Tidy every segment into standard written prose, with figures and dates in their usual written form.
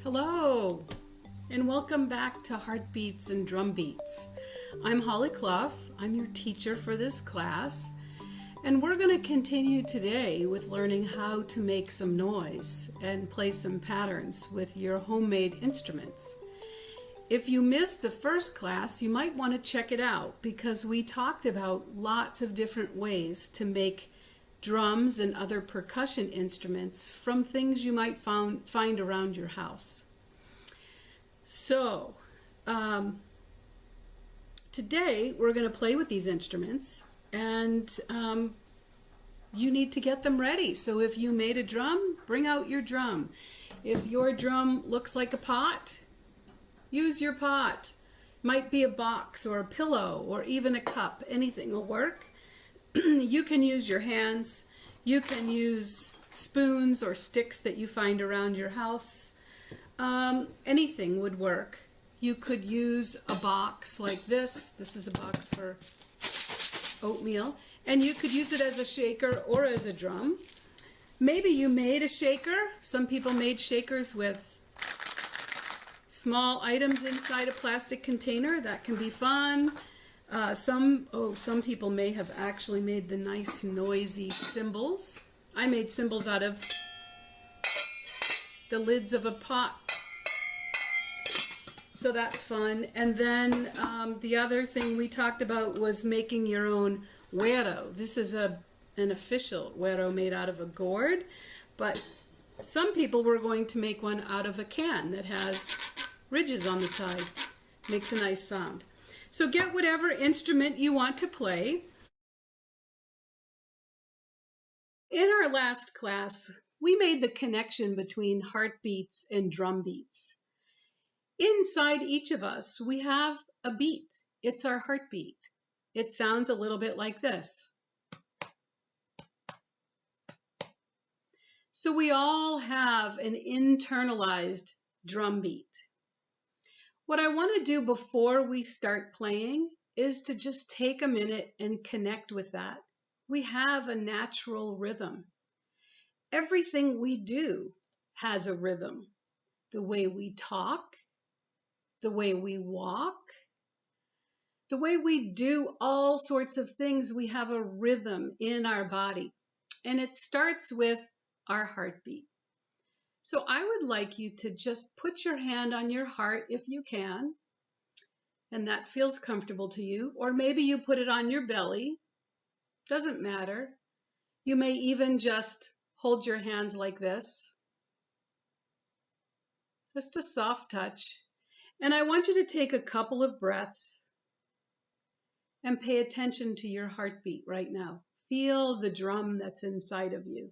Hello, and welcome back to Heartbeats and Drumbeats. I'm Holly Cluff. I'm your teacher for this class, and we're going to continue today with learning how to make some noise and play some patterns with your homemade instruments. If you missed the first class, you might want to check it out because we talked about lots of different ways to make drums and other percussion instruments from things you might find around your house. So, today we're going to play with these instruments, and you need to get them ready. So if you made a drum, bring out your drum. If your drum looks like a pot, use your pot. Might be a box or a pillow or even a cup. Anything will work. You can use your hands. You can use spoons or sticks that you find around your house. Anything would work. You could use a box like this. This is a box for oatmeal. And you could use it as a shaker or as a drum. Maybe you made a shaker. Some people made shakers with small items inside a plastic container. That can be fun. Some people may have actually made the nice noisy cymbals. I made cymbals out of the lids of a pot. So that's fun. And then the other thing we talked about was making your own güero. This is an official güero made out of a gourd, but some people were going to make one out of a can that has ridges on the side. Makes a nice sound. So get whatever instrument you want to play. In our last class, we made the connection between heartbeats and drum beats. Inside each of us, we have a beat. It's our heartbeat. It sounds a little bit like this. So we all have an internalized drum beat. What I want to do before we start playing is to just take a minute and connect with that. We have a natural rhythm. Everything we do has a rhythm. The way we talk, the way we walk, the way we do all sorts of things, we have a rhythm in our body. And it starts with our heartbeat. So I would like you to just put your hand on your heart if you can, and that feels comfortable to you, or maybe you put it on your belly. Doesn't matter. You may even just hold your hands like this. Just a soft touch. And I want you to take a couple of breaths and pay attention to your heartbeat right now. Feel the drum that's inside of you.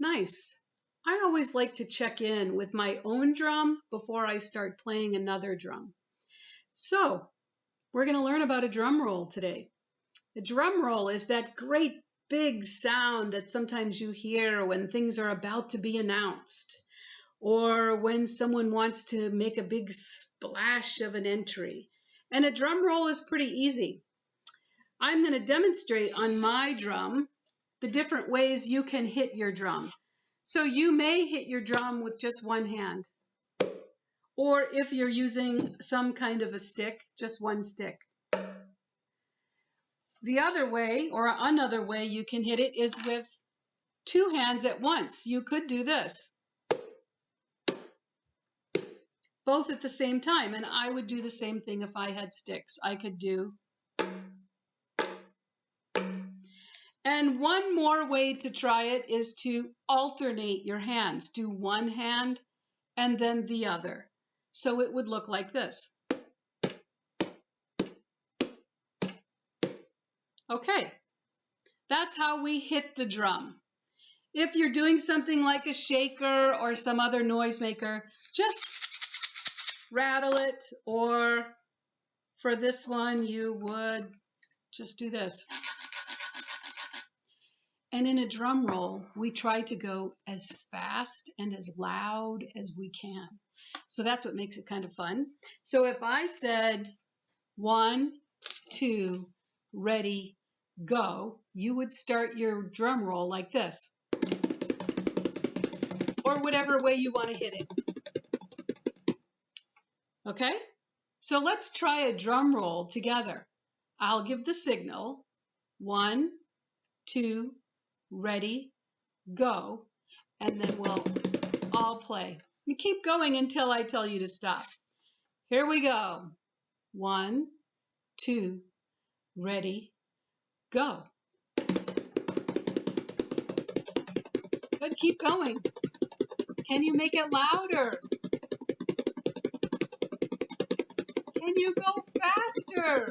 Nice. I always like to check in with my own drum before I start playing another drum. So, we're going to learn about a drum roll today. A drum roll is that great big sound that sometimes you hear when things are about to be announced, or when someone wants to make a big splash of an entry. And a drum roll is pretty easy. I'm going to demonstrate on my drum the different ways you can hit your drum. So you may hit your drum with just one hand, or if you're using some kind of a stick, just one stick. The other way, or another way you can hit it, is with two hands at once. You could do this, both at the same time, and I would do the same thing if I had sticks. I could do. And one more way to try it is to alternate your hands. Do one hand and then the other. So it would look like this. Okay, that's how we hit the drum. If you're doing something like a shaker or some other noisemaker, just rattle it, or for this one, you would just do this. And in a drum roll, we try to go as fast and as loud as we can. So that's what makes it kind of fun. So if I said 1, 2, ready, go, you would start your drum roll like this, or whatever way you want to hit it. Okay? So let's try a drum roll together. I'll give the signal. 1, 2, ready, go, and then we'll all play. You keep going until I tell you to stop. Here we go. 1, 2, ready, go. Good, keep going. Can you make it louder? Can you go faster?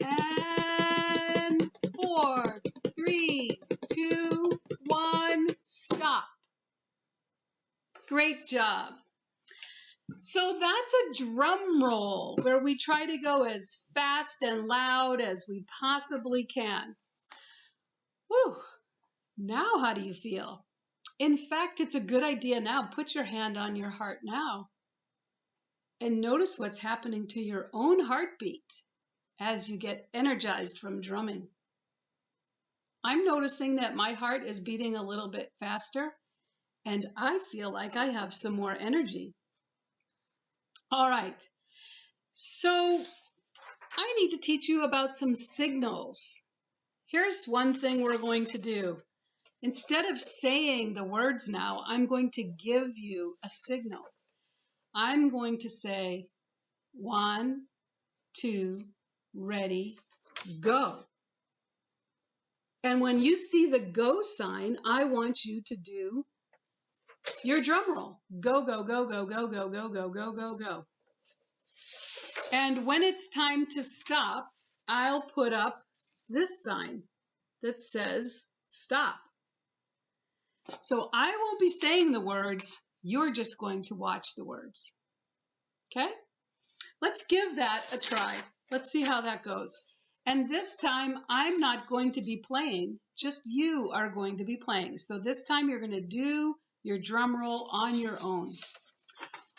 And 4, 3, 2, 1, stop. Great job. So that's a drum roll where we try to go as fast and loud as we possibly can. Whew. Now how do you feel? In fact, it's a good idea now. Put your hand on your heart now and notice what's happening to your own heartbeat as you get energized from drumming. I'm noticing that my heart is beating a little bit faster and I feel like I have some more energy. All right, so I need to teach you about some signals. Here's one thing we're going to do. Instead of saying the words now, I'm going to give you a signal. I'm going to say 1, 2, ready, go. And when you see the go sign, I want you to do your drum roll. Go, go, go, go, go, go, go, go, go, go, go. And when it's time to stop, I'll put up this sign that says stop. So I won't be saying the words, you're just going to watch the words. Okay? Let's give that a try. Let's see how that goes. And this time, I'm not going to be playing, just you are going to be playing. So this time you're going to do your drum roll on your own.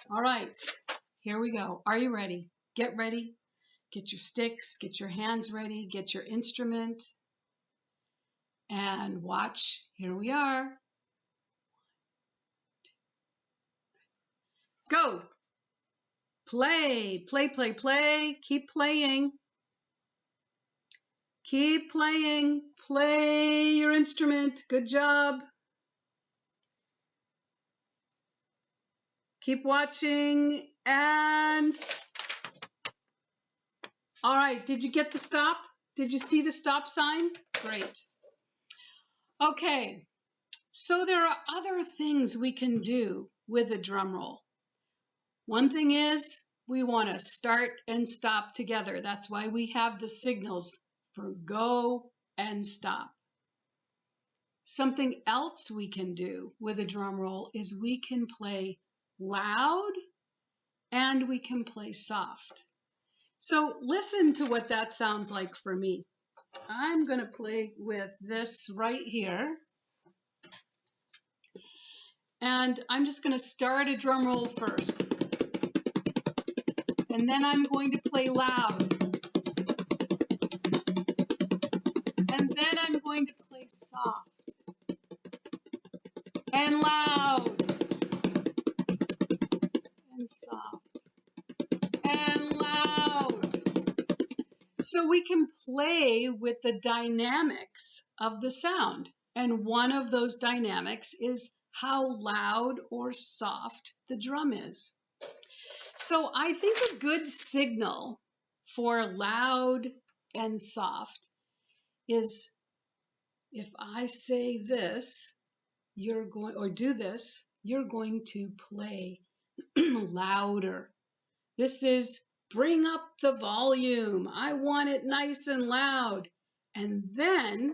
All right, here we go. Are you ready? Get ready. Get your sticks, get your hands ready, get your instrument, and watch. Here we are. Go. Play, play, play, play. Keep playing. Keep playing. Play your instrument. Good job. Keep watching. And all right, did you get the stop? Did you see the stop sign? Great. Okay, so there are other things we can do with a drum roll. One thing is we want to start and stop together. That's why we have the signals for go and stop. Something else we can do with a drum roll is we can play loud and we can play soft. So listen to what that sounds like for me. I'm going to play with this right here. And I'm just going to start a drum roll first. And then I'm going to play loud. And then I'm going to play soft. And loud. And soft. And loud. So we can play with the dynamics of the sound. And one of those dynamics is how loud or soft the drum is. So I think a good signal for loud and soft is if I say this, you're going, or do this, you're going to play louder. This is bring up the volume. I want it nice and loud. And then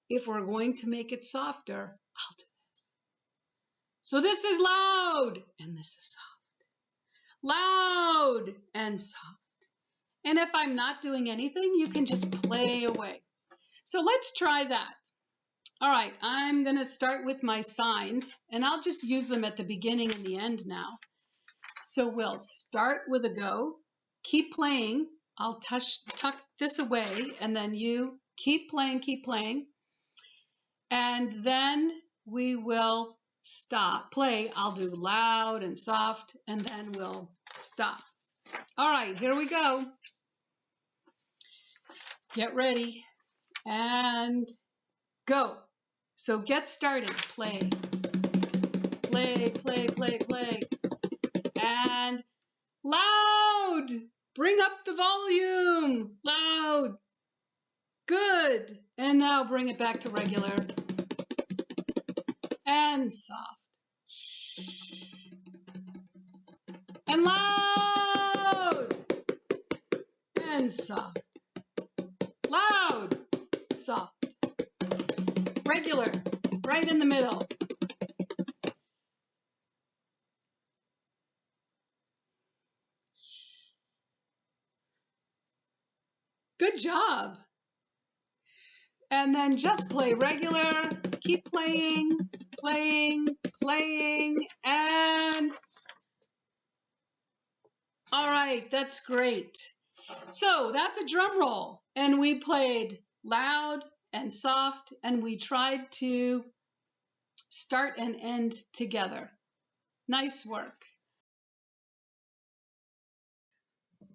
if we're going to make it softer, I'll do this. So this is loud and this is soft. Loud and soft. And if I'm not doing anything, you can just play away. So let's try that. All right, I'm going to start with my signs, and I'll just use them at the beginning and the end now. So we'll start with a go, keep playing. I'll tuck this away, and then you keep playing. And then we will stop. Play, I'll do loud and soft, and then we'll stop. All right, here we go. Get ready and go. So get started. Play. And loud. Bring up the volume. Loud. Good. And now bring it back to regular. And soft. And loud. And soft. Loud. Soft. Regular. Right in the middle. Good job. And then just play regular. Keep playing, and all right, that's great. So that's a drum roll, and we played loud and soft, and we tried to start and end together. Nice work.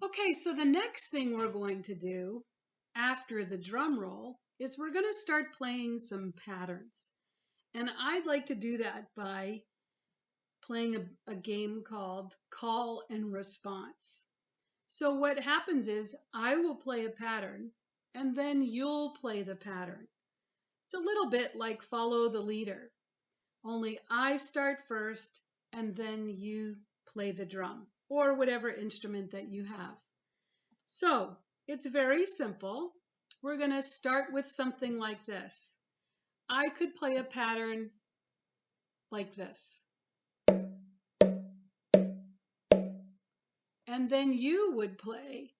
Okay, so the next thing we're going to do after the drum roll is we're going to start playing some patterns. And I'd like to do that by playing a game called Call and Response. So what happens is I will play a pattern and then you'll play the pattern. It's a little bit like follow the leader, only I start first and then you play the drum or whatever instrument that you have. So it's very simple. We're going to start with something like this. I could play a pattern like this. And then you would play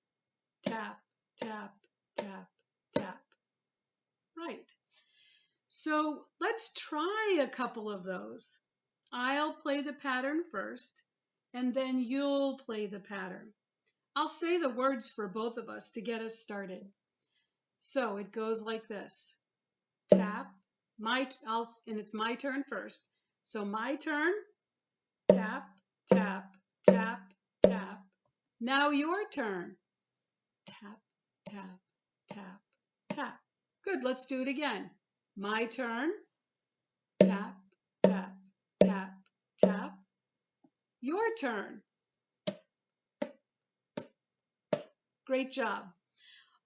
tap, tap, tap, tap. Right. So let's try a couple of those. I'll play the pattern first, and then you'll play the pattern. I'll say the words for both of us to get us started. So it goes like this. Tap, and it's my turn first. So my turn, tap, tap, tap, tap. Now your turn. Tap, tap, tap, tap. Good, let's do it again. My turn. Tap, tap, tap, tap. Your turn. Great job.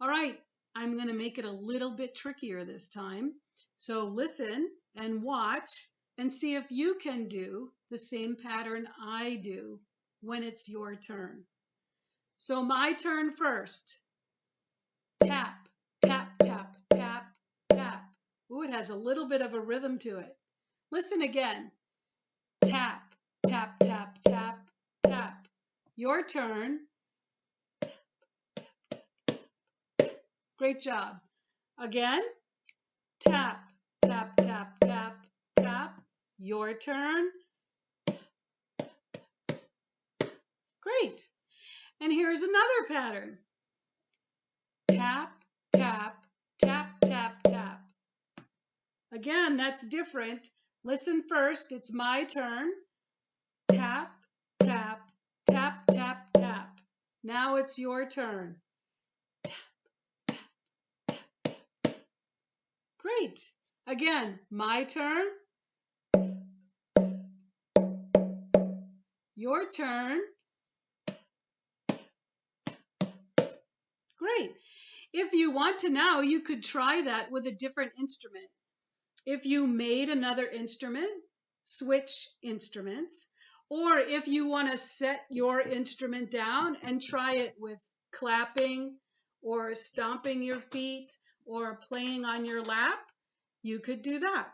All right, I'm going to make it a little bit trickier this time. So listen and watch and see if you can do the same pattern I do when it's your turn. So my turn first. Tap, tap, tap, tap, tap. Ooh, it has a little bit of a rhythm to it. Listen again. Tap, tap, tap, tap, tap. Your turn. Great job. Again. Tap, tap, tap, tap, tap. Your turn. Great. And here's another pattern. Tap, tap, tap, tap, tap. Again, that's different. Listen first. It's my turn. Tap, tap, tap, tap, tap. Now it's your turn. Tap, tap, tap, tap. Great. Again, my turn. Your turn. Great. If you want to now, you could try that with a different instrument. If you made another instrument, switch instruments. Or if you want to set your instrument down and try it with clapping or stomping your feet or playing on your lap, you could do that.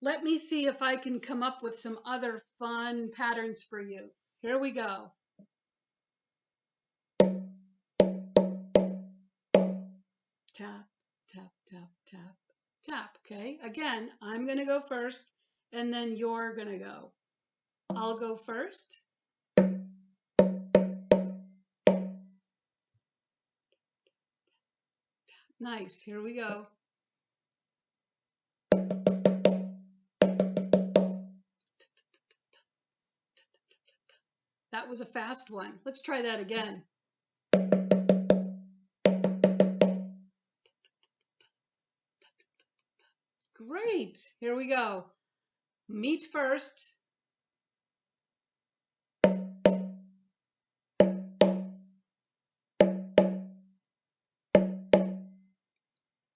Let me see if I can come up with some other fun patterns for you. Here we go. Tap, tap, tap, tap, tap. Okay, again, I'm going to go first, and then you're going to go. I'll go first. Nice, here we go. That was a fast one. Let's try that again. Great, here we go. Meat first.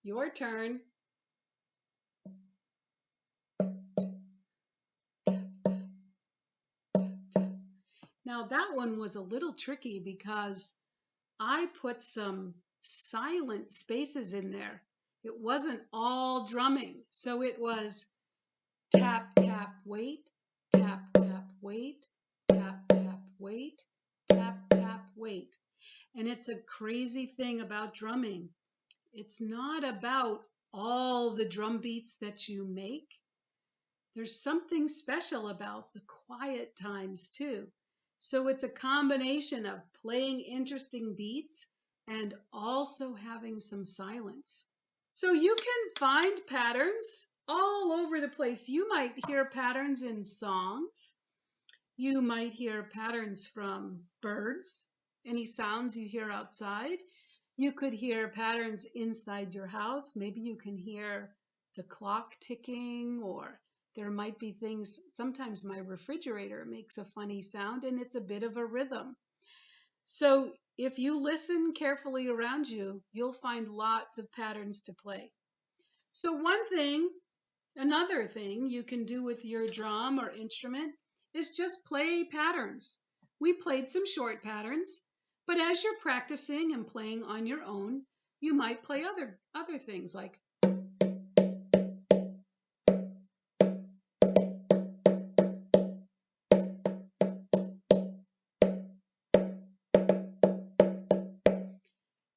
Your turn. Now that one was a little tricky because I put some silent spaces in there. It wasn't all drumming. So it was tap, tap, wait, tap, tap, wait, tap, tap, wait, tap, tap, wait. And it's a crazy thing about drumming. It's not about all the drum beats that you make. There's something special about the quiet times too. So it's a combination of playing interesting beats and also having some silence. So you can find patterns all over the place. You might hear patterns in songs. You might hear patterns from birds, any sounds you hear outside. You could hear patterns inside your house. Maybe you can hear the clock ticking, or there might be things. Sometimes my refrigerator makes a funny sound and it's a bit of a rhythm. So if you listen carefully around you, you'll find lots of patterns to play. So another thing you can do with your drum or instrument is just play patterns. We played some short patterns, but as you're practicing and playing on your own, you might play other things like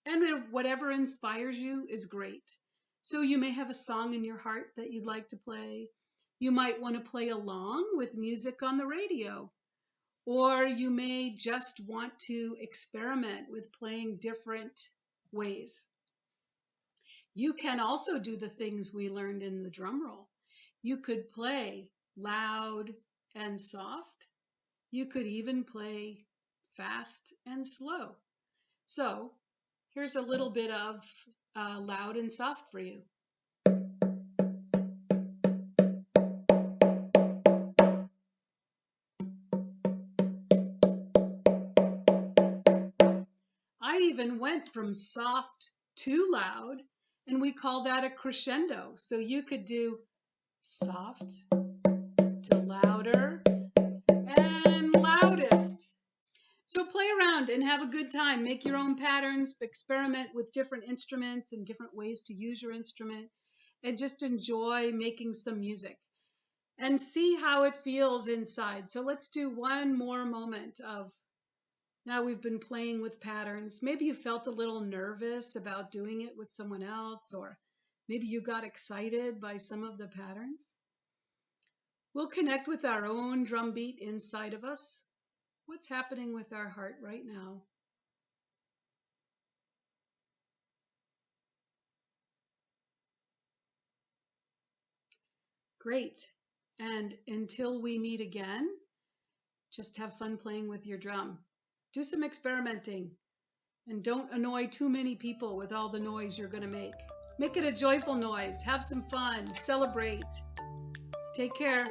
and whatever inspires you is great. So you may have a song in your heart that you'd like to play. You might want to play along with music on the radio. Or you may just want to experiment with playing different ways. You can also do the things we learned in the drum roll. You could play loud and soft. You could even play fast and slow. So here's a little bit of loud and soft for you. I even went from soft to loud, and we call that a crescendo. So you could do soft to louder and loudest. So play around and have a good time. Make your own patterns, experiment with different instruments and different ways to use your instrument, and just enjoy making some music and see how it feels inside. So let's do one more moment of, now we've been playing with patterns. Maybe you felt a little nervous about doing it with someone else, or maybe you got excited by some of the patterns. We'll connect with our own drum beat inside of us. What's happening with our heart right now? Great. And until we meet again, just have fun playing with your drum. Do some experimenting, and don't annoy too many people with all the noise you're going to make. Make it a joyful noise. Have some fun. Celebrate. Take care.